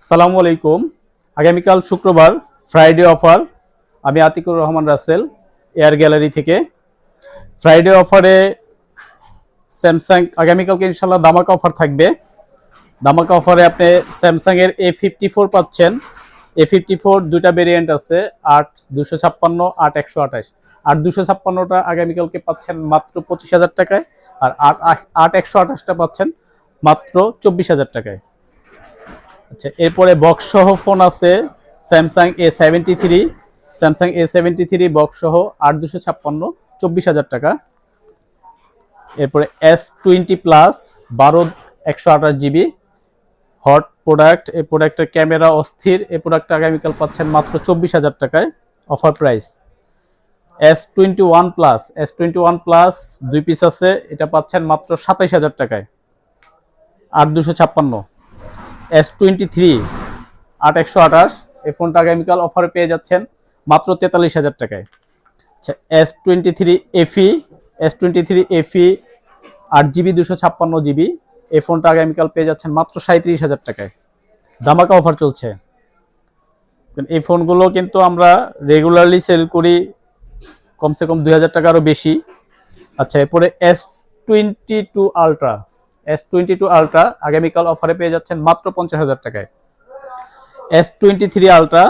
সালামু আলাইকুম। আগামীকাল শুক্রবার ফ্রাইডে অফার। আমি আতিকুর রহমান রাসেল এয়ার গ্যালারি থেকে। ফ্রাইডে অফারে স্যামসাং আগামীকালকে ইনশাল্লাহ দামাকা অফার থাকবে। দামাকা অফারে আপনি স্যামসাং এর A54 পাচ্ছেন। A54 দুইটা ভেরিয়েন্ট আছে, 8 256, 8 128। 8 256টা আগামীকালকে পাচ্ছেন মাত্র 25,000 টাকায়, আর 8 128টা পাচ্ছেন মাত্র 24,000 টাকায়। আচ্ছা, এরপরে বক্স সহ ফোন আছে স্যামসাং A73 বক্স সহ 8 256, 24,000 টাকা। এরপরে S20 plus 12 128 GB hot product. এই প্রোডাক্টের ক্যামেরা অস্থির। এই প্রোডাক্টটা আগামীকাল পাচ্ছেন মাত্র 24,000 টাকায় offer price. S21 plus 2 piece আছে, এটা পাচ্ছেন মাত্র 27,000 টাকায় 8 256। S23 8 128, এই ফোনটা আগামীকাল অফারে পেয়ে যাচ্ছেন মাত্র 43,000 টাকায়। আচ্ছা, S23 FE 8GB 256GB, এই ফোনটা আগামীকাল পেয়ে যাচ্ছেন মাত্র 37,000 টাকায়। ধামাকা অফার চলছে। এই ফোনগুলো কিন্তু আমরা রেগুলারলি সেল করি কমসে কম 2,000 টাকারও বেশি। আচ্ছা, এরপরে S22 আলট্রা আগামীকাল অফারে পেয়ে যাচ্ছেন মাত্র 50,000 টাকায়। S23 আলট্রা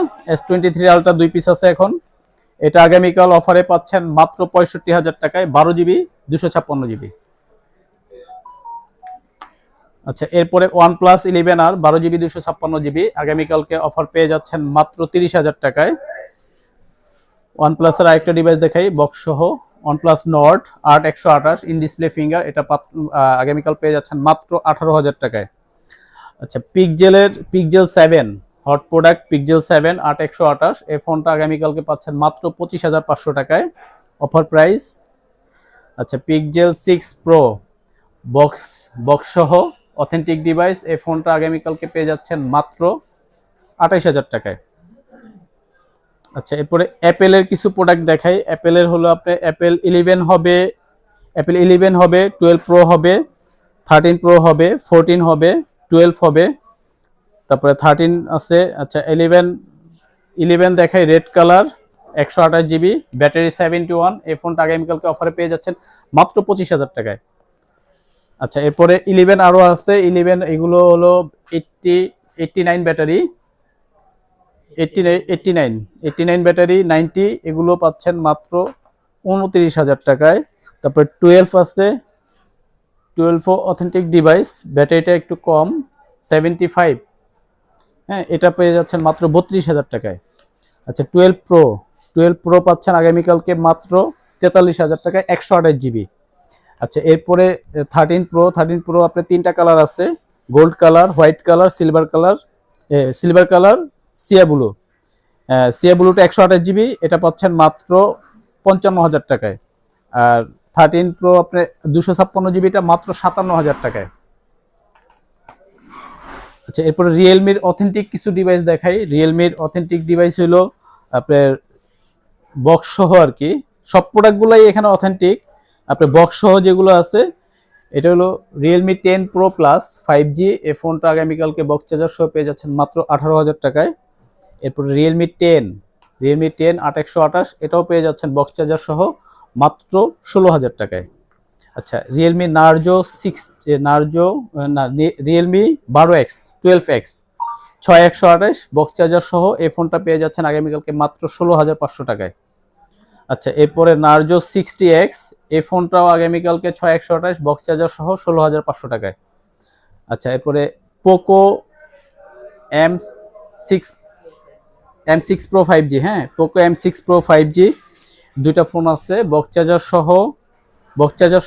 2 পিস আছে এখন, এটা আগামীকাল অফারে পাচ্ছেন মাত্র 65,000 টাকায় 12GB 256GB। আচ্ছা, এরপরে OnePlus 11R 12GB 256GB আগামীকালকে অফার পেয়ে যাচ্ছেন মাত্র 30,000 টাকায়। OnePlus এর আরেকটা ডিভাইস দেখাই বক্স সহ, OnePlus Nord 8 128 in display finger, এটা আগামীকাল পেয়ে যাচ্ছেন মাত্র 18,000 টাকায়। আচ্ছা, পিক্সেল 7 হট প্রোডাক্ট, পিক্সেল 7 8 128, এই ফোনটা আগামীকালকে পাচ্ছেন মাত্র 25,500 টাকায় অফার প্রাইস। আচ্ছা, পিক্সেল 6 Pro বক্স সহ অথেন্টিক ডিভাইস, এই ফোনটা আগামীকালকে পেয়ে যাচ্ছেন মাত্র 28,000 টাকায়। আচ্ছা, এরপরে অ্যাপেলের কিছু প্রোডাক্ট দেখাই। অ্যাপেলের হলো আপনার অ্যাপেল 11 হবে, 12 Pro হবে, 13 Pro হবে, 14 হবে, 12 হবে, তারপরে 13 আছে। আচ্ছা, 11 দেখাই রেড কালার 128GB ব্যাটারি 71, এই ফোনটা আগামীকালকে অফারে পেয়ে যাচ্ছেন মাত্র 25,000 টাকায়। আচ্ছা, এরপরে 11 আরও আছে। 11 এগুলো হলো 89 ব্যাটারি, 89 ব্যাটারি 90, এগুলো পাচ্ছেন মাত্র 29,000 টাকায়। তারপর 12 আছে, 12 অথেন্টিক ডিভাইস, ব্যাটারিটা একটু কম 75, হ্যাঁ, এটা পেয়ে যাচ্ছেন মাত্র 32,000 টাকায়। আচ্ছা, 12 Pro পাচ্ছেন আগামীকালকে মাত্র 43,000 টাকায় 128GB। আচ্ছা, এরপরে 13 Pro আপনার 3টা কালার আছে, gold colour, white colour, silver colour, সিয়া ব্লুটা 128GB, এটা পাচ্ছেন মাত্র 55,000 টাকায়। আর 13 Pro আপনার 256GBটা মাত্র 57,000 টাকায়। আচ্ছা, এরপরে রিয়েলমির অথেন্টিক কিছু ডিভাইস দেখাই। রিয়েলমির অথেন্টিক ডিভাইস হলো আপনার বক্স সহ আর কি, সব প্রোডাক্টগুলোই এখানে অথেন্টিক। আপনার বক্স সহ যেগুলো আছে, এটা হলো রিয়েলমি 10 Pro Plus 5G, এই ফোনটা আগামীকালকে বক্স চার্জার সহ পেয়ে যাচ্ছেন মাত্র 18,000 টাকায়। এরপর রিয়েলমি 10 8 128, এটাও পেয়ে যাচ্ছেন বক্স চার্জার সহ মাত্র 16,000 টাকায়। আচ্ছা, Realme Realme 12X 6 128 box charger সহ, এই ফোনটা পেয়ে যাচ্ছেন আগামীকালকে মাত্র 16,500 টাকায়। আচ্ছা, এরপরে নার্জো 60X, এই ফোনটাও আগামীকালকে 6 128 বক্স চার্জার সহ 16,500 টাকায়। আচ্ছা, এরপরে পোকো M6 Pro 5G, হ্যাঁ, পোকো M6 Pro 5G দুইটা ফোন আছে, বক্স চার্জার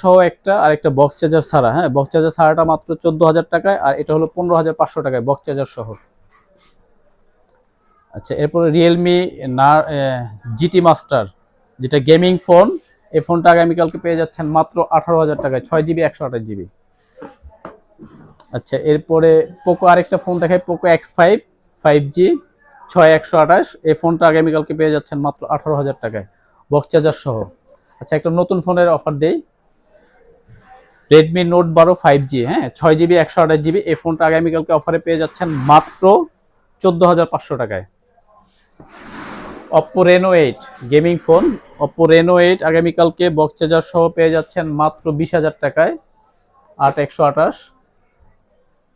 সহ একটা, আর একটা বক্স চার্জার ছাড়া। হ্যাঁ, বক্স চার্জার ছাড়াটা মাত্র 14,000 টাকায়, আর এটা হলো 15,500 টাকায় বক্স চার্জার সহ। আচ্ছা, এরপরে রিয়েলমি GT মাস্টার, যেটা গেমিং ফোন, এই ফোনটা আগামীকালকে পেয়ে যাচ্ছেন মাত্র 18,000 টাকায় 6GB 128GB। আচ্ছা, এরপরে পোকো আরেকটা ফোন দেখায়, পোকো X5 5G 6 128, এই ফোনটা আগামীকালকে পেয়ে যাচ্ছেন মাত্র 18,000 টাকায় বক্স চার্জার সহ। আচ্ছা, একটা নতুন ফোনের অফার দেই, রেডমি নোট 12 5G, হ্যাঁ, 6GB 128GB, এই ফোনটা আগামীকালকে অফারে পেয়ে যাচ্ছেন মাত্র 14,500 টাকায়। Oppo Reno 8 gaming phone, Oppo Reno 8 আগামীকালকে বক্স চার্জার সহ পেয়ে যাচ্ছেন মাত্র 20,000 টাকায়, 8128।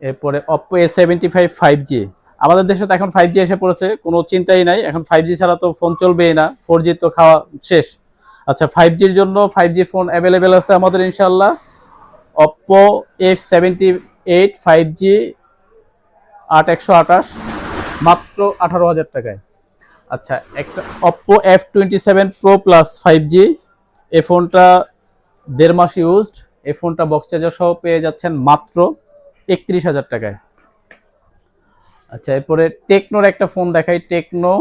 এরপরে Oppo A75 5G, আমাদের দেশে তো এখন 5G এসে পড়েছে, কোনো চিন্তাই নাই, এখন 5G ছাড়া তো ফোন চলবেই না, 4G তো খাওয়া শেষ। আচ্ছা, 5Gর জন্য 5G ফোন অ্যাভেলেবেল আছে আমাদের ইনশাআল্লাহ। Oppo F78 5G 8128 মাত্র 18,000 টাকায়। আচ্ছা, একটা Oppo F27 Pro Plus 5G, এই ফোনটা 1.5 মাস ইউজড, এই ফোনটা বক্স চার্জার সহ পেয়ে যাচ্ছেন মাত্র 31,000 টাকায়। আচ্ছা, এরপরে টেকনোর একটা ফোন দেখাই, Tecno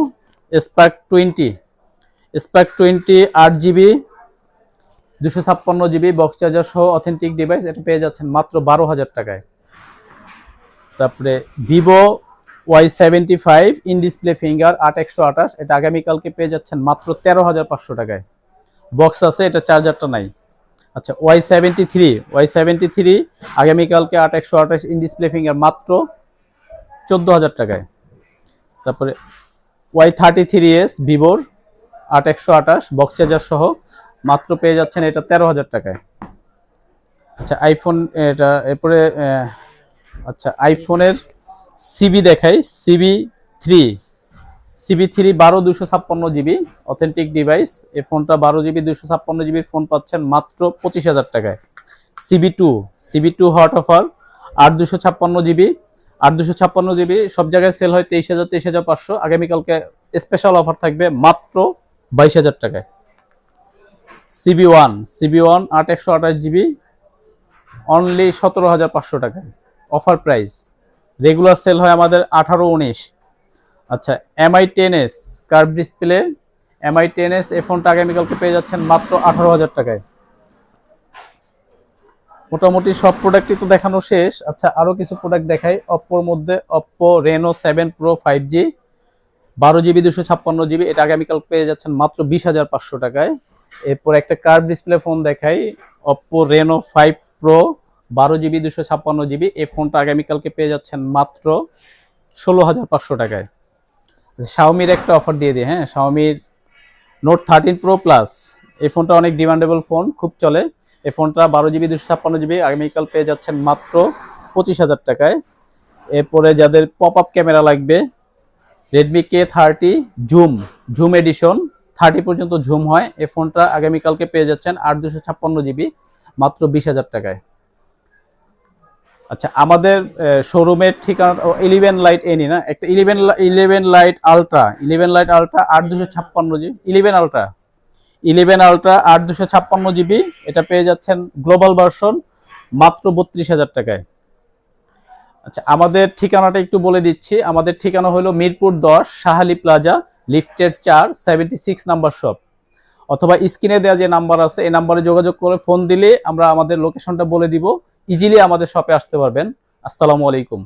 Spark 20 8GB 256GB box charger সহ অথেন্টিক ডিভাইস, এটা পেয়ে যাচ্ছেন মাত্র 12,000 টাকায়। তারপরে Vivo Y75 in display finger 8128, এটা আগামীকালকে পেয়ে যাচ্ছেন মাত্র 13,500 টাকায়, বক্স আছে, এটা চার্জারটা নাই। আচ্ছা, Y73 আগামীকালকে 8128 ইন ডিসপ্লে ফিঙ্গার মাত্র 14,000 টাকায়। তারপরে Y33s ভিভোর 8128 বক্স চার্জার সহ মাত্র পেয়ে যাচ্ছেন এটা 13,000 টাকায়। আচ্ছা, আইফোন এটা এরপরে আচ্ছা, আইফোনের সিবি দেখাই, CB3 12 256GB অথেন্টিক ডিভাইস, এই ফোনটা 12GB 256GB ফোন পাচ্ছেন মাত্র 25,000 টাকায়। CB2 হট অফার 8 256GB সব জায়গায় সেল হয় 23,000 23,500, আগামীকালকে স্পেশাল অফার থাকবে মাত্র 22,000 টাকায়। CB1 8 128GB অনলি 17,500 টাকায়, অফার প্রাইস, রেগুলার সেল হয় আমাদের 18 19। আচ্ছা, MI10s কার্ভ ডিসপ্লে, MI10s এই ফোনটা আগামীকালকে পেয়ে যাচ্ছেন মাত্র 18,000 টাকায়। মোটামুটি সব প্রোডাক্টই তো দেখানো শেষ। আচ্ছা, আরো কিছু প্রোডাক্ট দেখাই। অপ্পোর মধ্যে Oppo Reno 7 Pro 5G 12GB 256GB, এটা আগামীকাল পেয়ে যাচ্ছেন মাত্র 20,500 টাকায়। এরপর একটা কার্ভ ডিসপ্লে ফোন দেখাই, Oppo Reno 5 Pro 12GB 256GB, এই ফোনটা আগামীকালকে পেয়ে যাচ্ছেন মাত্র 16,500 টাকায়। Xiaomi-র একটা অফার দিয়ে দিই, হ্যাঁ, Xiaomi Note 13 Pro Plus, এই ফোনটা অনেক ডিমান্ডেবল ফোন, খুব চলে, এই ফোনটা 12GB 256GB আগামীকাল পেয়ে যাচ্ছেন মাত্র 25,000 টাকায়। এরপরে যাদের পপ আপ ক্যামেরা লাগবে, Redmi K30 জুম এডিশন, 30 পর্যন্ত জুম হয়, এই ফোনটা আগামীকালকে পেয়ে যাচ্ছেন 8 256GB মাত্র 20,000 টাকায়। আচ্ছা, আমাদের শোরুমের ঠিকানা 11 লাইট এনি না, একটা 11 light ultra 8 256GB 11 ultra 8 256GB, এটা পেয়ে যাচ্ছেন গ্লোবাল ভার্সন মাত্র 32,000 টাকায়। আচ্ছা, আমাদের ঠিকানাটা একটু বলে দিচ্ছি, আমাদের ঠিকানা হলো মিরপুর 10 শাহালি প্লাজা লিফটের 4 76 নাম্বার শপ, অথবা স্ক্রিনে দেওয়া যে নাম্বার আছে এই নাম্বারে যোগাযোগ করে ফোন দিলে আমরা আমাদের লোকেশনটা বলে দিব, ইজিলি আমাদের শপে আসতে পারবেন। আসসালামু আলাইকুম।